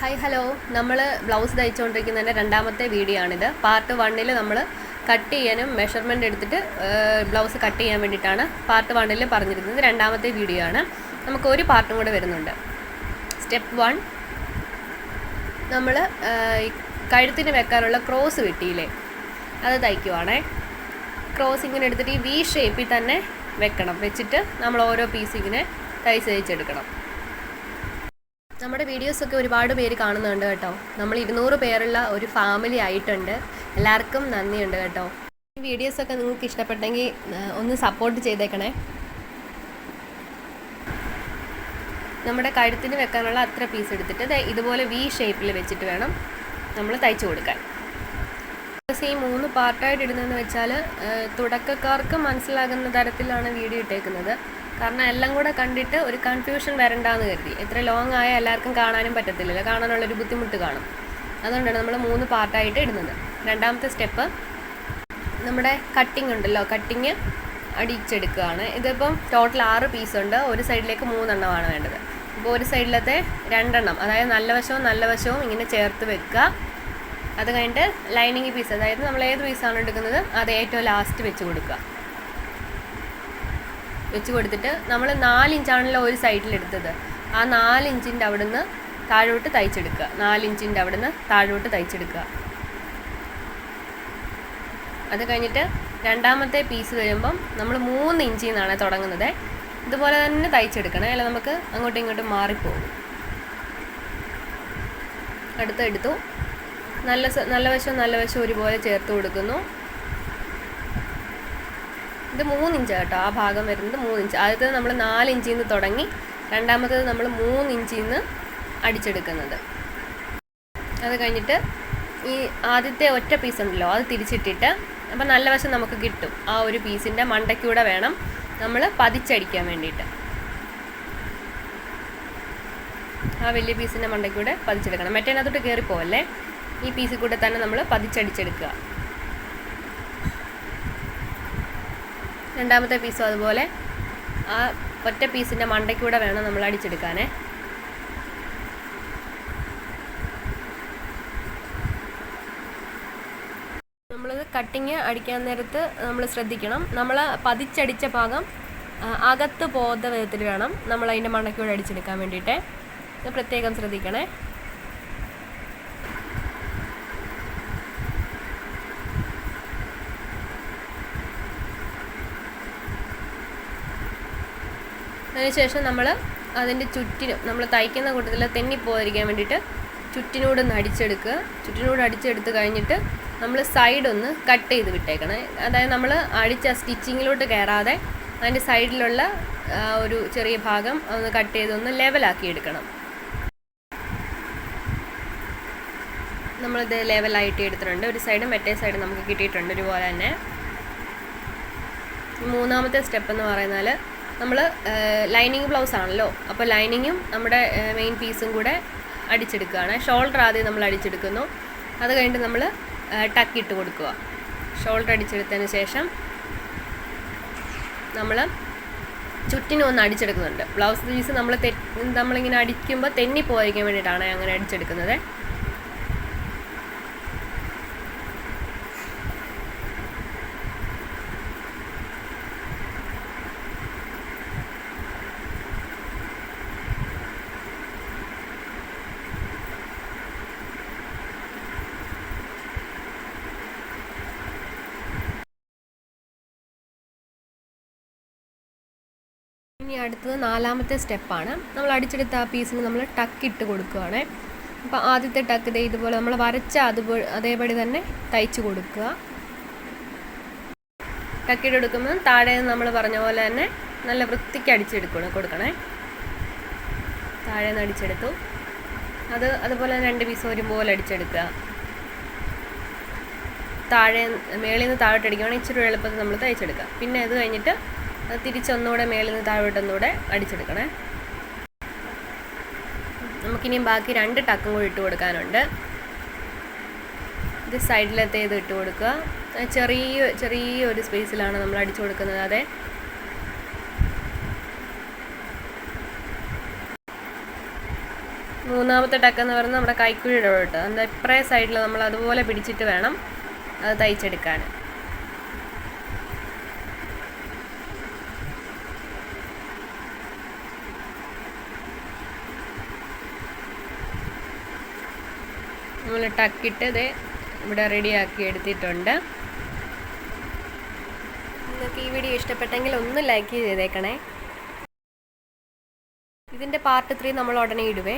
Hi hello, നമ്മൾ blouse തയ്ച്ചുകൊണ്ടിരിക്കുന്നതിൻ്റെ രണ്ടാമത്തെ video ആണിത്. പാർട്ട് 1 നമ്മൾ കട്ട് ചെയ്യാനും മെഷർമെൻറ്റ് എടുത്തിട്ട് ബ്ലൗസ് കട്ട് ചെയ്യാൻ വേണ്ടിയിട്ടാണ് പാർട്ട് 1 പറഞ്ഞിരുന്നത്. രണ്ടാമത്തെ വീഡിയോ ആണ്. നമുക്ക് ഒരു പാർട്ടും കൂടെ വരുന്നുണ്ട്. സ്റ്റെപ്പ് 1 നമ്മൾ കഴുത്തിന് വെക്കാനുള്ള ക്രോസ് വെട്ടിയില്ലേ, അത് തയ്ക്കുവാണേ. ക്രോസ് ഇങ്ങനെ എടുത്തിട്ട് ഈ വി ഷേപ്പിൽ തന്നെ വെക്കണം. വെച്ചിട്ട് നമ്മൾ ഓരോ പീസ് ഇങ്ങനെ തയ്ച്ചെടുക്കണം. നമ്മുടെ വീഡിയോസൊക്കെ ഒരുപാട് പേര് കാണുന്നുണ്ട് കേട്ടോ. നമ്മൾ 200 പേരുള്ള ഒരു ഫാമിലി ആയിട്ടുണ്ട്. എല്ലാവർക്കും നന്ദിയുണ്ട് കേട്ടോ. ഈ വീഡിയോസൊക്കെ നിങ്ങൾക്ക് ഇഷ്ടപ്പെട്ടെങ്കിൽ ഒന്ന് സപ്പോർട്ട് ചെയ്തേക്കണേ. നമ്മുടെ കഴുത്തിന് വെക്കാനുള്ള അത്ര പീസ് എടുത്തിട്ട് ഇതുപോലെ വി ഷേപ്പിൽ വെച്ചിട്ട് വേണം നമ്മൾ തയ്ച്ചു കൊടുക്കാൻ. ഈ 3 പാർട്ടായിട്ട് ഇടുന്നതെന്ന് വെച്ചാൽ തുടക്കക്കാർക്ക് മനസ്സിലാകുന്ന തരത്തിലാണ് വീഡിയോ ഇട്ടേക്കുന്നത്. കാരണം എല്ലാം കൂടെ കണ്ടിട്ട് ഒരു കൺഫ്യൂഷൻ വരണ്ടാന്ന് കരുതി. എത്ര ലോങ് ആയാൽ എല്ലാവർക്കും കാണാനും പറ്റത്തില്ലല്ലോ, കാണാനുള്ളൊരു ബുദ്ധിമുട്ട് കാണും. അതുകൊണ്ടാണ് നമ്മൾ 3 പാർട്ടായിട്ട് ഇടുന്നത്. രണ്ടാമത്തെ സ്റ്റെപ്പ് നമ്മുടെ കട്ടിങ് ഉണ്ടല്ലോ, കട്ടിങ് അടിച്ചെടുക്കുകയാണ്. ഇതിപ്പം ടോട്ടൽ 6 പീസുണ്ട്. ഒരു സൈഡിലേക്ക് 3 എണ്ണമാണ് വേണ്ടത്. അപ്പോൾ ഒരു സൈഡിലത്തെ 2 എണ്ണം, അതായത് നല്ല വശവും ഇങ്ങനെ ചേർത്ത് വെക്കുക. അത് കഴിഞ്ഞിട്ട് ലൈനിങ് പീസ്, അതായത് നമ്മൾ ഏത് പീസാണ് എടുക്കുന്നത് അത് ഏറ്റവും ലാസ്റ്റ് വെച്ച് കൊടുക്കുക. വെച്ച് കൊടുത്തിട്ട് നമ്മൾ 4 ഇഞ്ചാണല്ലോ ഒരു സൈഡിലെടുത്തത്. ആ 4 ഇഞ്ചിൻ്റെ അവിടുന്ന് താഴോട്ട് തയ്ച്ചെടുക്കുക. 4 ഇഞ്ചിൻ്റെ അവിടുന്ന് താഴോട്ട് തയ്ച്ചെടുക്കുക. അത് കഴിഞ്ഞിട്ട് രണ്ടാമത്തെ പീസ് വരുമ്പം നമ്മൾ 3 ഇഞ്ചിൽ നിന്നാണ് തുടങ്ങുന്നത്. ഇതുപോലെ തന്നെ തയ്ച്ചെടുക്കണം, അല്ല നമുക്ക് അങ്ങോട്ടും ഇങ്ങോട്ടും മാറിപ്പോകും. എടുത്തു നല്ല വശം ഒരുപോലെ ചേർത്ത് കൊടുക്കുന്നു. ഇത് 3 ഇഞ്ച് കേട്ടോ, ആ ഭാഗം വരുന്നത് 3 ഇഞ്ച്. ആദ്യത്തേത് നമ്മൾ 4 ഇഞ്ചിൽ നിന്ന് തുടങ്ങി, രണ്ടാമത്തേത് നമ്മൾ 3 ഇഞ്ചിൽ നിന്ന് അടിച്ചെടുക്കുന്നത്. അത് കഴിഞ്ഞിട്ട് ഈ ആദ്യത്തെ ഒറ്റ പീസ് ഉണ്ടല്ലോ അത് തിരിച്ചിട്ടിട്ട്, അപ്പം നല്ല വശം നമുക്ക് കിട്ടും. ആ ഒരു പീസിൻ്റെ മണ്ടയ്ക്കൂടെ വേണം നമ്മൾ പതിച്ചടിക്കാൻ വേണ്ടിയിട്ട്. ആ വലിയ പീസിൻ്റെ മണ്ടയ്ക്കൂടെ പതിച്ചെടുക്കണം. മറ്റേനകത്തോട്ട് കയറിപ്പോവല്ലേ, ഈ പീസിൽ കൂടെ തന്നെ നമ്മൾ പതിച്ചടിച്ചെടുക്കുക. രണ്ടാമത്തെ പീസും അതുപോലെ ആ ഒറ്റ പീസിൻ്റെ മണ്ടയ്ക്കൂടെ വേണം നമ്മൾ അടിച്ചെടുക്കാനേ. നമ്മളത് കട്ടിങ് അടിക്കാൻ നേരത്ത് നമ്മൾ ശ്രദ്ധിക്കണം, നമ്മൾ പതിച്ചടിച്ച ഭാഗം അകത്ത് പോകാത്ത വിധത്തിൽ വേണം നമ്മൾ അതിൻ്റെ മണ്ടയ്ക്കൂടെ അടിച്ചെടുക്കാൻ വേണ്ടിയിട്ട്. പ്രത്യേകം ശ്രദ്ധിക്കണേ. അതിനുശേഷം നമ്മൾ അതിൻ്റെ ചുറ്റിനും, നമ്മൾ തയ്ക്കുന്ന കൂട്ടത്തിൽ തെന്നിപ്പോകാതിരിക്കാൻ വേണ്ടിയിട്ട് ചുറ്റിനോടൊന്ന് അടിച്ചെടുക്കുക. അടിച്ചെടുത്ത് കഴിഞ്ഞിട്ട് നമ്മൾ സൈഡൊന്ന് കട്ട് ചെയ്ത് വിട്ടേക്കണം. അതായത് നമ്മൾ അടിച്ച സ്റ്റിച്ചിങ്ങിലോട്ട് കയറാതെ അതിൻ്റെ സൈഡിലുള്ള ഒരു ചെറിയ ഭാഗം ഒന്ന് കട്ട് ചെയ്തൊന്ന് ലെവലാക്കി എടുക്കണം. നമ്മളിത് ലെവലായിട്ട് എടുത്തിട്ടുണ്ട്. ഒരു സൈഡ് മറ്റേ സൈഡ് നമുക്ക് കിട്ടിയിട്ടുണ്ട് ഒരുപോലെ തന്നെ. മൂന്നാമത്തെ സ്റ്റെപ്പ് എന്ന് പറയുന്നാൽ നമ്മൾ ലൈനിങ് ബ്ലൗസ് ആണല്ലോ, അപ്പോൾ ലൈനിങ്ങും നമ്മുടെ മെയിൻ പീസും കൂടെ അടിച്ചെടുക്കുകയാണ്. ഷോൾഡർ ആദ്യം നമ്മൾ അടിച്ചെടുക്കുന്നു. അത് കഴിഞ്ഞിട്ട് നമ്മൾ ടക്കിട്ട് കൊടുക്കുക. ഷോൾഡർ അടിച്ചെടുത്തതിന് ശേഷം നമ്മൾ ചുറ്റിനും ഒന്ന് അടിച്ചെടുക്കുന്നുണ്ട്. ബ്ലൗസ് പീസ് നമ്മളിങ്ങനെ അടിക്കുമ്പോൾ തെന്നി പോകാതിരിക്കാൻ വേണ്ടിയിട്ടാണ് അങ്ങനെ അടിച്ചെടുക്കുന്നത്. ഇനി അടുത്തത് 4ാമത്തെ സ്റ്റെപ്പാണ്. നമ്മൾ അടിച്ചെടുത്ത ആ പീസിന് നമ്മൾ ടക്കിട്ട് കൊടുക്കുകയാണ്. അപ്പോൾ ആദ്യത്തെ ടക്ക് ഇതുപോലെ നമ്മൾ വരച്ച അതേപടി തന്നെ തയ്ച്ച് കൊടുക്കുക. ടക്കിട്ട് കൊടുക്കുമ്പോൾ താഴെ നമ്മൾ പറഞ്ഞ പോലെ തന്നെ നല്ല വൃത്തിക്ക് കൊടുക്കണേ. താഴെ നിന്ന് അടിച്ചെടുത്തു. അതുപോലെ 2 പീസ് ഒരുപോലെ അടിച്ചെടുക്കുക. മേളിൽ നിന്ന് താഴോട്ട് അടിക്കുകയാണെങ്കിൽ ഇച്ചിരി എളുപ്പത്തിൽ നമ്മൾ തയ്ച്ചെടുക്കുക. പിന്നെ അത് കഴിഞ്ഞിട്ട് തിരിച്ചൊന്നുകൂടെ മേളിൽ നിന്ന് താഴോട്ടൊന്നുകൂടെ അടിച്ചെടുക്കണേ. നമുക്കിനിയും ബാക്കി 2 ടക്കും കൂടി ഇട്ട് കൊടുക്കാനുണ്ട്. ഇത് സൈഡിലത്തെ ഇത് ഇട്ട് കൊടുക്കുക. ചെറിയൊരു സ്പേസിലാണ് നമ്മൾ അടിച്ചു കൊടുക്കുന്നത്. അതെ, മൂന്നാമത്തെ ടക്കെന്ന് പറയുന്നത് നമ്മുടെ കൈക്കുഴിയുടെ കേട്ടോ. എന്താ ഇപ്പറേ സൈഡിൽ നമ്മൾ അതുപോലെ പിടിച്ചിട്ട് വേണം അത് തയ്ച്ചെടുക്കാൻ. നമ്മൾ ടക്കിട്ട് ഇത് ഇവിടെ റെഡിയാക്കി എടുത്തിട്ടുണ്ട്. നിങ്ങൾക്ക് ഈ വീഡിയോ ഇഷ്ടപ്പെട്ടെങ്കിൽ ഒന്ന് ലൈക്ക് ചെയ്തേക്കണേ. ഇതിൻ്റെ പാർട്ട് 3 നമ്മൾ ഉടനെ ഇടുവേ.